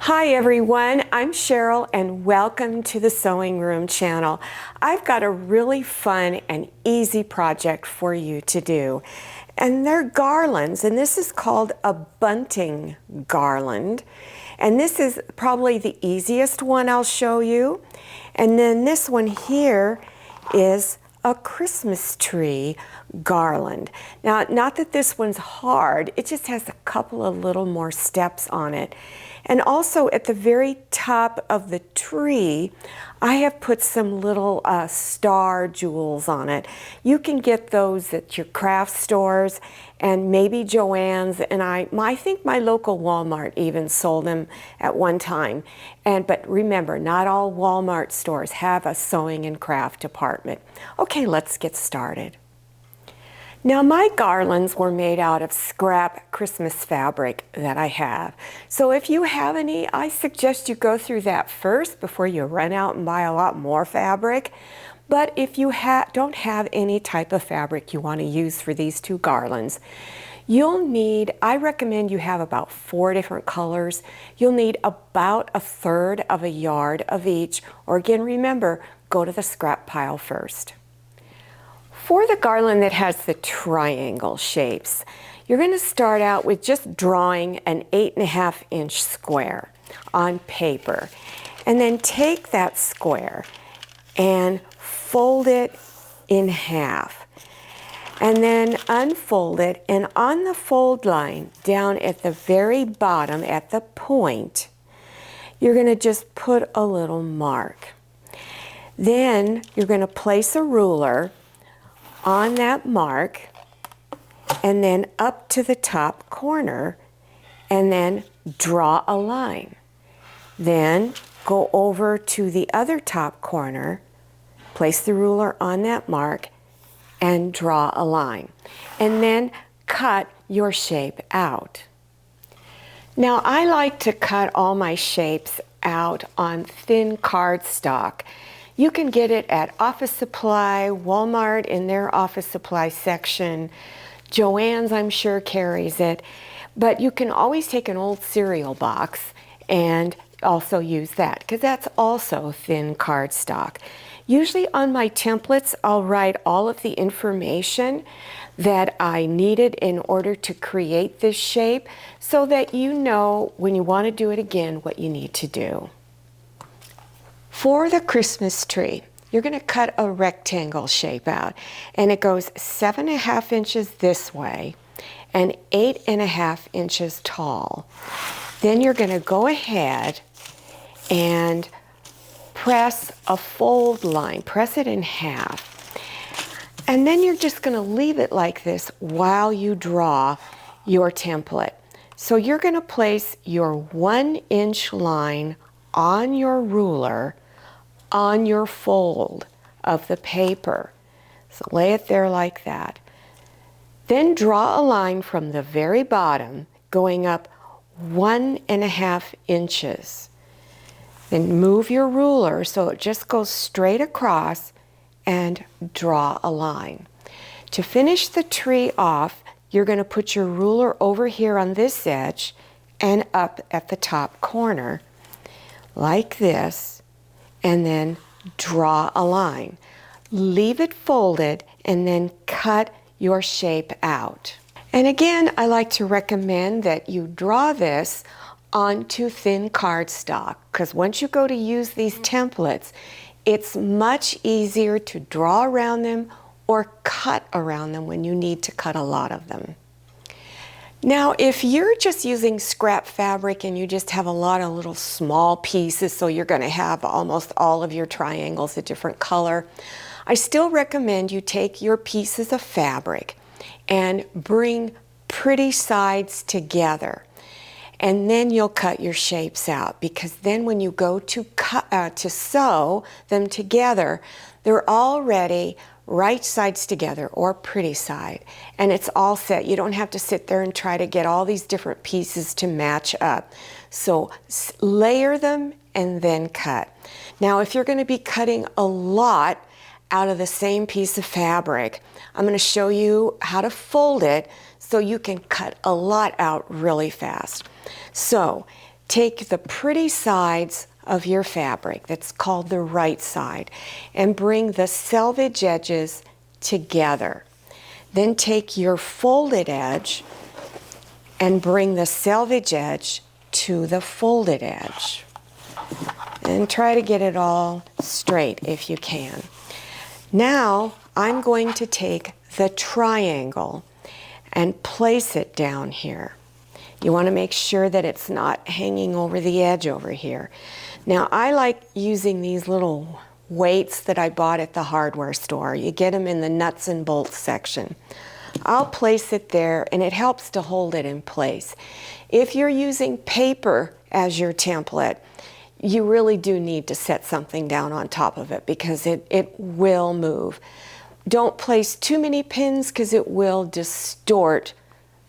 Hi everyone, I'm Cheryl and welcome to the Sewing Room channel. I've got a really fun and easy project for you to do. And they're garlands, and this is called a bunting garland. And this is probably the easiest one I'll show you. And then this one here is a Christmas tree garland. Now, not that this one's hard, it just has a couple of little more steps on it. And also at the very top of the tree, I have put some little star jewels on it. You can get those at your craft stores and maybe Joann's, and I think my local Walmart even sold them at one time. But remember, not all Walmart stores have a sewing and craft department. Okay, let's get started. Now my garlands were made out of scrap Christmas fabric that I have. So if you have any, I suggest you go through that first before you run out and buy a lot more fabric. But if you don't have any type of fabric you want to use for these two garlands, you'll need, I recommend you have about 4 different colors. You'll need about 1/3 of a yard of each, or again, remember, go to the scrap pile first. For the garland that has the triangle shapes, you're going to start out with just drawing an 8.5 inch square on paper. And then take that square and fold it in half. And then unfold it, and on the fold line, down at the very bottom, at the point, you're going to just put a little mark. Then you're going to place a ruler on that mark, and then up to the top corner, and then draw a line. Then go over to the other top corner, place the ruler on that mark, and draw a line. And then cut your shape out. Now I like to cut all my shapes out on thin cardstock. You can get it at Office Supply, Walmart in their office supply section. Joann's, I'm sure, carries it. But you can always take an old cereal box and also use that, because that's also thin cardstock. Usually on my templates, I'll write all of the information that I needed in order to create this shape so that you know when you want to do it again what you need to do. For the Christmas tree, you're going to cut a rectangle shape out, and it goes 7.5 inches this way and 8.5 inches tall. Then you're going to go ahead and press a fold line, press it in half. And then you're just going to leave it like this while you draw your template. So you're going to place your 1-inch line on your ruler on your fold of the paper. So lay it there like that. Then draw a line from the very bottom going up 1.5 inches. Then move your ruler so it just goes straight across and draw a line. To finish the tree off, you're going to put your ruler over here on this edge and up at the top corner like this, and then draw a line. Leave it folded and then cut your shape out. And again, I like to recommend that you draw this onto thin cardstock, because once you go to use these templates, it's much easier to draw around them or cut around them when you need to cut a lot of them. Now, if you're just using scrap fabric and you just have a lot of little small pieces, so you're going to have almost all of your triangles a different color, I still recommend you take your pieces of fabric and bring pretty sides together. And then you'll cut your shapes out, because then when you go to sew them together, they're already right sides together, or pretty side, and it's all set. You don't have to sit there and try to get all these different pieces to match up. So layer them and then cut. Now if you're going to be cutting a lot out of the same piece of fabric, I'm going to show you how to fold it so you can cut a lot out really fast. So take the pretty sides of your fabric, that's called the right side, and bring the selvage edges together. Then take your folded edge and bring the selvage edge to the folded edge. And try to get it all straight if you can. Now I'm going to take the triangle and place it down here. You want to make sure that it's not hanging over the edge over here. Now I like using these little weights that I bought at the hardware store. You get them in the nuts and bolts section. I'll place it there and it helps to hold it in place. If you're using paper as your template, you really do need to set something down on top of it because it will move. Don't place too many pins because it will distort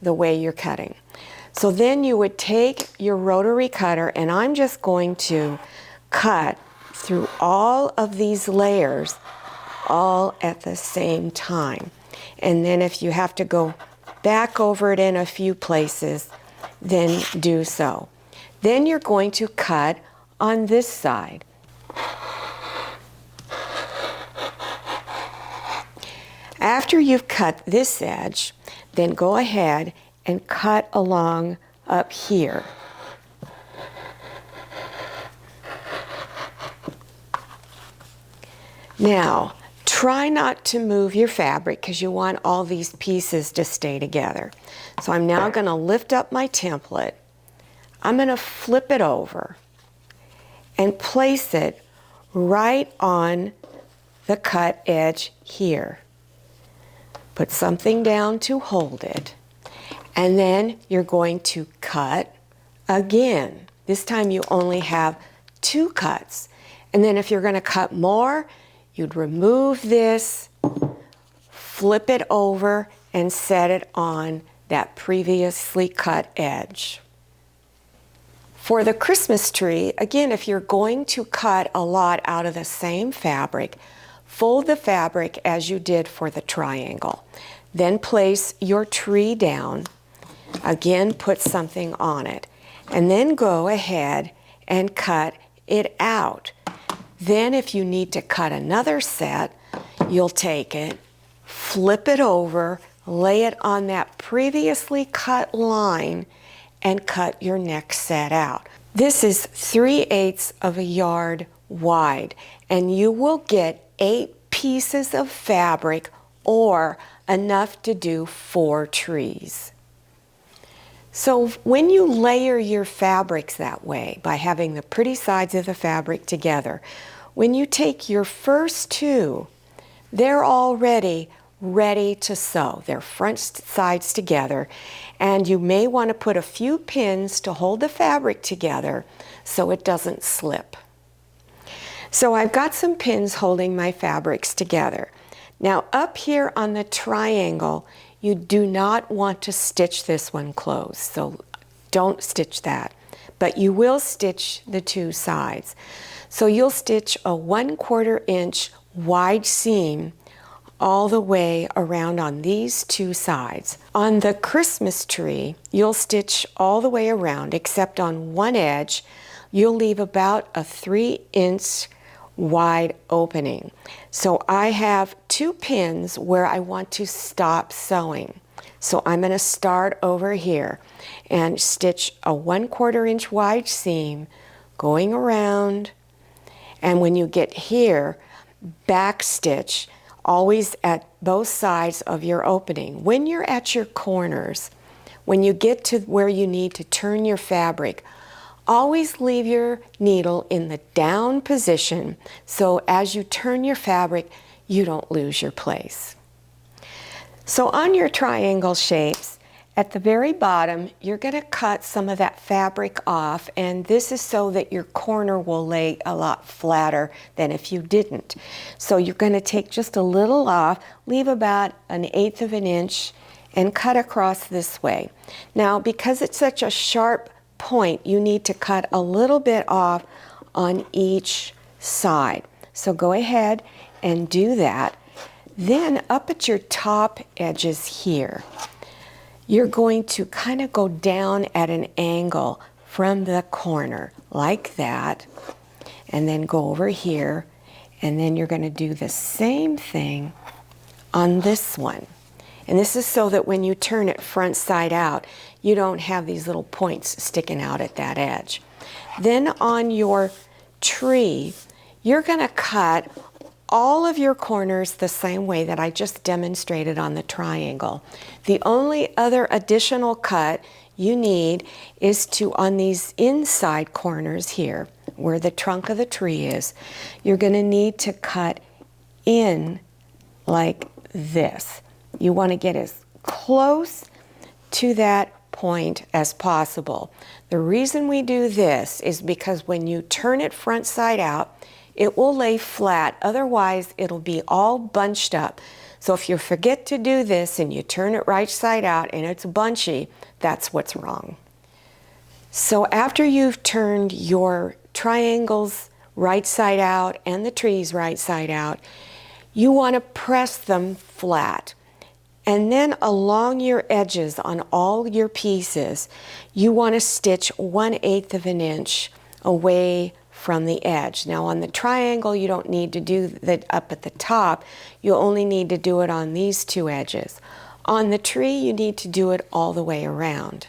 the way you're cutting. So then you would take your rotary cutter, and I'm just going to cut through all of these layers all at the same time. And then if you have to go back over it in a few places, then do so. Then you're going to cut on this side. After you've cut this edge, then go ahead and cut along up here. Now, try not to move your fabric because you want all these pieces to stay together. So I'm now going to lift up my template. I'm going to flip it over and place it right on the cut edge here. Put something down to hold it. And then you're going to cut again. This time you only have 2 cuts. And then if you're going to cut more, you'd remove this, flip it over, and set it on that previously cut edge. For the Christmas tree, again, if you're going to cut a lot out of the same fabric, fold the fabric as you did for the triangle. Then place your tree down. Again, put something on it. And then go ahead and cut it out. Then if you need to cut another set, you'll take it, flip it over, lay it on that previously cut line, and cut your next set out. This is 3/8 of a yard wide, and you will get 8 pieces of fabric or enough to do 4 trees. So when you layer your fabrics that way, by having the pretty sides of the fabric together, when you take your first 2, they're already ready to sew. They're front sides together, and you may want to put a few pins to hold the fabric together so it doesn't slip. So I've got some pins holding my fabrics together. Now up here on the triangle, you do not want to stitch this one closed, so don't stitch that. But you will stitch the 2 sides. So you'll stitch a 1/4 inch wide seam all the way around on these 2 sides. On the Christmas tree, you'll stitch all the way around except on one edge. You'll leave about a 3-inch wide opening. So I have 2 pins where I want to stop sewing. So I'm going to start over here and stitch a 1/4 inch wide seam going around, and when you get here, back stitch always at both sides of your opening. When you're at your corners, when you get to where you need to turn your fabric, always leave your needle in the down position so as you turn your fabric, you don't lose your place. So on your triangle shapes, at the very bottom, you're going to cut some of that fabric off, and this is so that your corner will lay a lot flatter than if you didn't. So you're going to take just a little off, leave about 1/8 of an inch, and cut across this way. Now, because it's such a sharp point, you need to cut a little bit off on each side. So go ahead and do that. Then up at your top edges here, you're going to kind of go down at an angle from the corner like that, and then go over here, and then you're going to do the same thing on this one. And this is so that when you turn it front side out, you don't have these little points sticking out at that edge. Then on your tree, you're going to cut all of your corners the same way that I just demonstrated on the triangle. The only other additional cut you need is to, on these inside corners here, where the trunk of the tree is, you're going to need to cut in like this. You want to get as close to that point as possible. The reason we do this is because when you turn it front side out, it will lay flat. Otherwise, it'll be all bunched up. So if you forget to do this and you turn it right side out and it's bunchy, that's what's wrong. So after you've turned your triangles right side out and the trees right side out, you want to press them flat. And then along your edges on all your pieces, you want to stitch 1/8 of an inch away from the edge. Now on the triangle, you don't need to do that up at the top. You only need to do it on these two edges. On the tree, you need to do it all the way around.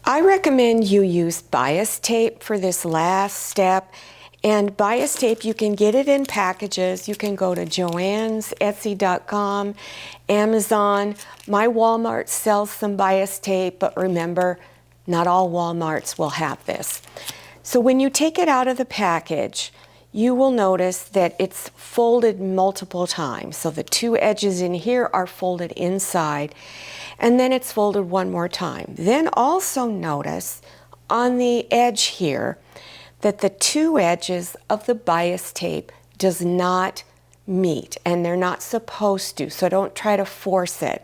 I recommend you use bias tape for this last step. And bias tape, you can get it in packages. You can go to Joann's, Etsy.com, Amazon. My Walmart sells some bias tape, but remember, not all Walmarts will have this. So when you take it out of the package, you will notice that it's folded multiple times. So the two edges in here are folded inside, and then it's folded one more time. Then also notice on the edge here that the two edges of the bias tape does not meet, and they're not supposed to, so don't try to force it.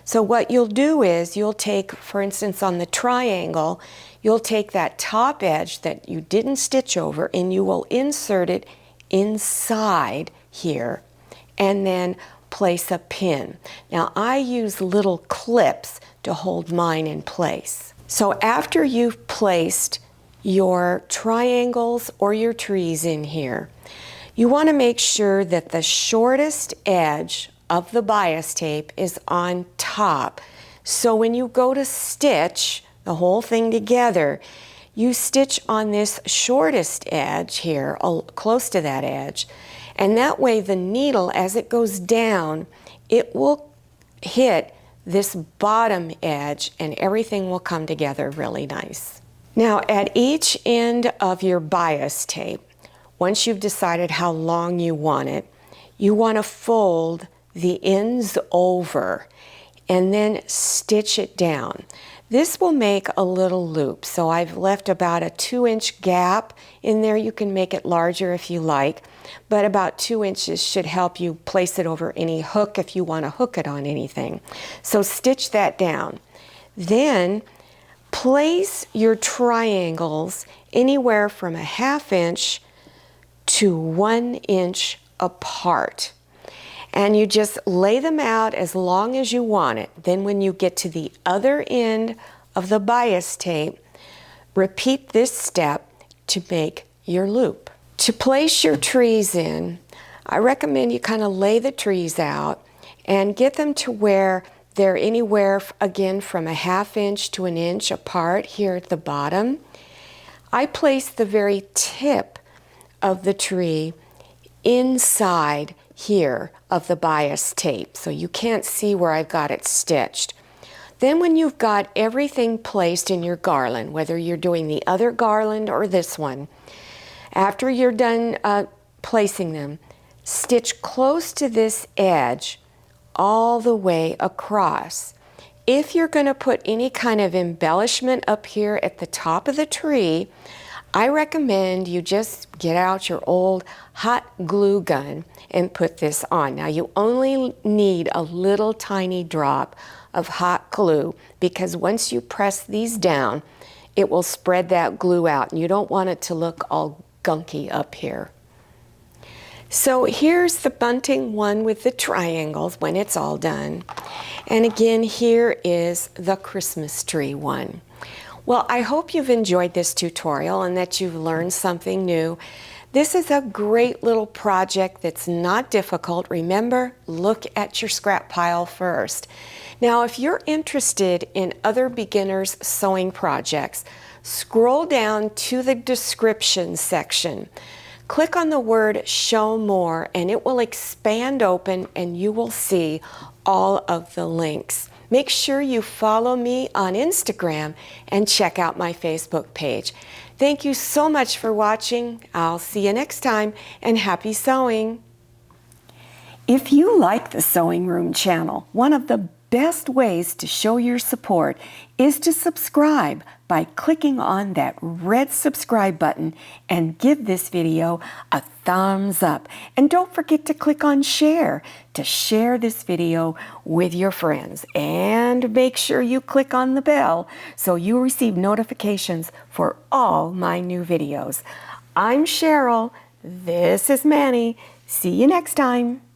So what you'll do is you'll take, for instance, on the triangle, you'll take that top edge that you didn't stitch over and you will insert it inside here and then place a pin. Now I use little clips to hold mine in place. So after you've placed your triangles or your trees in here, you want to make sure that the shortest edge of the bias tape is on top. So when you go to stitch the whole thing together, you stitch on this shortest edge here, close to that edge, and that way the needle, as it goes down, it will hit this bottom edge and everything will come together really nice. Now at each end of your bias tape, once you've decided how long you want it, you want to fold the ends over and then stitch it down. This will make a little loop, so I've left about a 2-inch gap in there. You can make it larger if you like, but about 2 inches should help you place it over any hook if you want to hook it on anything. So stitch that down. Then place your triangles anywhere from a 1/2 inch to 1 inch apart. And you just lay them out as long as you want it. Then when you get to the other end of the bias tape, repeat this step to make your loop. To place your trees in, I recommend you kind of lay the trees out and get them to where they're anywhere, again, from a 1/2 inch to 1 inch apart here at the bottom. I place the very tip of the tree inside here of the bias tape, so you can't see where I've got it stitched. Then when you've got everything placed in your garland, whether you're doing the other garland or this one, after you're done placing them, stitch close to this edge all the way across. If you're going to put any kind of embellishment up here at the top of the tree, I recommend you just get out your old hot glue gun and put this on. Now you only need a little tiny drop of hot glue because once you press these down, it will spread that glue out and you don't want it to look all gunky up here. So here's the bunting one with the triangles when it's all done. And again, here is the Christmas tree one. Well, I hope you've enjoyed this tutorial and that you've learned something new. This is a great little project that's not difficult. Remember, look at your scrap pile first. Now, if you're interested in other beginners sewing projects, scroll down to the description section. Click on the word Show More and it will expand open and you will see all of the links. Make sure you follow me on Instagram and check out my Facebook page. Thank you so much for watching. I'll see you next time and happy sewing. If you like the Sewing Room channel, one of the best ways to show your support is to subscribe by clicking on that red subscribe button and give this video a thumbs up. And don't forget to click on share to share this video with your friends. And make sure you click on the bell so you receive notifications for all my new videos. I'm Cheryl. This is Manny. See you next time.